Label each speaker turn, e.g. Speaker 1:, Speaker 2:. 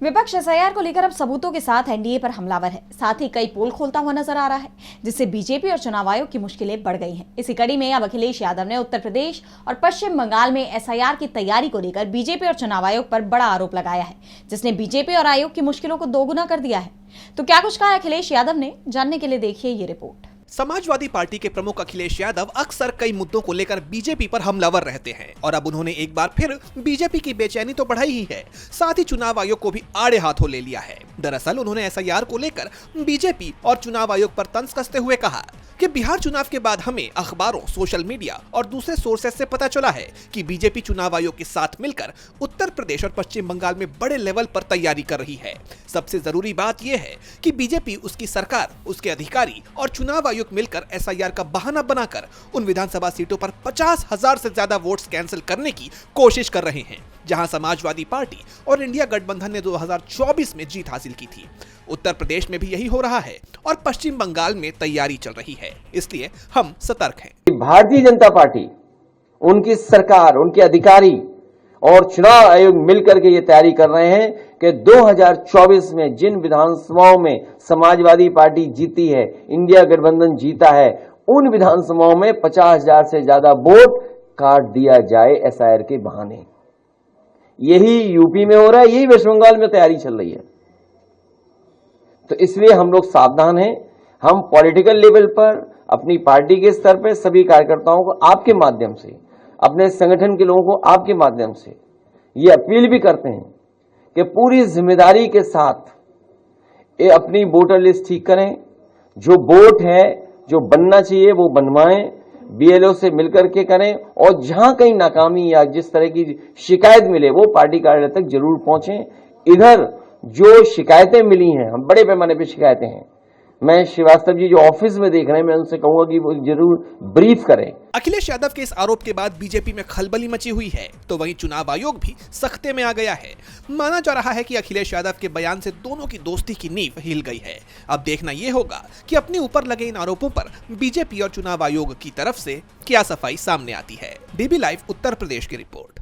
Speaker 1: विपक्ष एसआईआर को लेकर अब सबूतों के साथ एनडीए पर हमलावर है। साथ ही कई पोल खोलता हुआ नजर आ रहा है, जिससे बीजेपी और चुनाव आयोग की मुश्किलें बढ़ गई हैं। इसी कड़ी में अब अखिलेश यादव ने उत्तर प्रदेश और पश्चिम बंगाल में एसआईआर की तैयारी को लेकर बीजेपी और चुनाव आयोग पर बड़ा आरोप लगाया है, जिसने बीजेपी और आयोग की मुश्किलों को दोगुना कर दिया है। तो क्या कुछ कहा अखिलेश यादव ने, जानने के लिए देखिए ये रिपोर्ट।
Speaker 2: समाजवादी पार्टी के प्रमुख अखिलेश यादव अक्सर कई मुद्दों को लेकर बीजेपी पर हमलावर रहते हैं और अब उन्होंने एक बार फिर बीजेपी की बेचैनी तो बढ़ाई ही है, साथ ही चुनाव आयोग को भी आड़े हाथों ले लिया है। दरअसल उन्होंने एसआईआर को लेकर बीजेपी और चुनाव आयोग पर तंज कसते हुए कहा कि बिहार चुनाव के बाद हमें अखबारों, सोशल मीडिया और दूसरे सोर्सेज से पता चला है कि बीजेपी चुनाव आयोग के साथ मिलकर उत्तर प्रदेश और पश्चिम बंगाल में बड़े लेवल पर तैयारी कर रही है। सबसे जरूरी बात यह है कि बीजेपी, उसकी सरकार, उसके अधिकारी और चुनाव आयोग मिलकर एसआईआर का बहाना बनाकर उन विधानसभा सीटों पर 50,000 से ज्यादा वोट्स कैंसिल करने की कोशिश कर रहे हैं, जहां समाजवादी पार्टी और इंडिया गठबंधन ने 2024 में जीत हासिल की थी। उत्तर प्रदेश में भी यही हो रहा है और पश्चिम बंगाल में तैयारी चल रही है, इसलिए हम सतर्क हैं।
Speaker 3: भारतीय जनता पार्टी, उनकी सरकार, उनके अधिकारी और चुनाव आयोग मिलकर के ये तैयारी कर रहे हैं कि 2024 में जिन विधानसभाओं में समाजवादी पार्टी जीती है, इंडिया गठबंधन जीता है, उन विधानसभाओं में 50,000 से ज्यादा वोट काट दिया जाए एसआईआर के बहाने। यही यूपी में हो रहा है, यही वेस्ट बंगाल में तैयारी चल रही है। तो इसलिए हम लोग सावधान हैं। हम पॉलिटिकल लेवल पर, अपनी पार्टी के स्तर पर सभी कार्यकर्ताओं को आपके माध्यम से, अपने संगठन के लोगों को आपके माध्यम से ये अपील भी करते हैं कि पूरी जिम्मेदारी के साथ ये अपनी वोटर लिस्ट ठीक करें। जो वोट है, जो बनना चाहिए वो बनवाएं, बीएलओ से मिलकर के करें और जहां कहीं नाकामी या जिस तरह की शिकायत मिले वो पार्टी कार्यालय तक जरूर पहुंचें। इधर जो शिकायतें मिली हैं, हम बड़े पैमाने पे शिकायतें हैं, मैं श्रीवास्तव जी जो ऑफिस में देख रहे हैं, मैं उनसे कहूंगा कि वो जरूर ब्रीफ करें।
Speaker 2: अखिलेश यादव के इस आरोप के बाद बीजेपी में खलबली मची हुई है, तो वहीं चुनाव आयोग भी सख्ते में आ गया है। माना जा रहा है कि अखिलेश यादव के बयान से दोनों की दोस्ती की नींव हिल गई है। अब देखना यह होगा कि अपने ऊपर लगे इन आरोपों पर बीजेपी और चुनाव आयोग की तरफ से क्या सफाई सामने आती है। डीबी लाइव उत्तर प्रदेश की रिपोर्ट।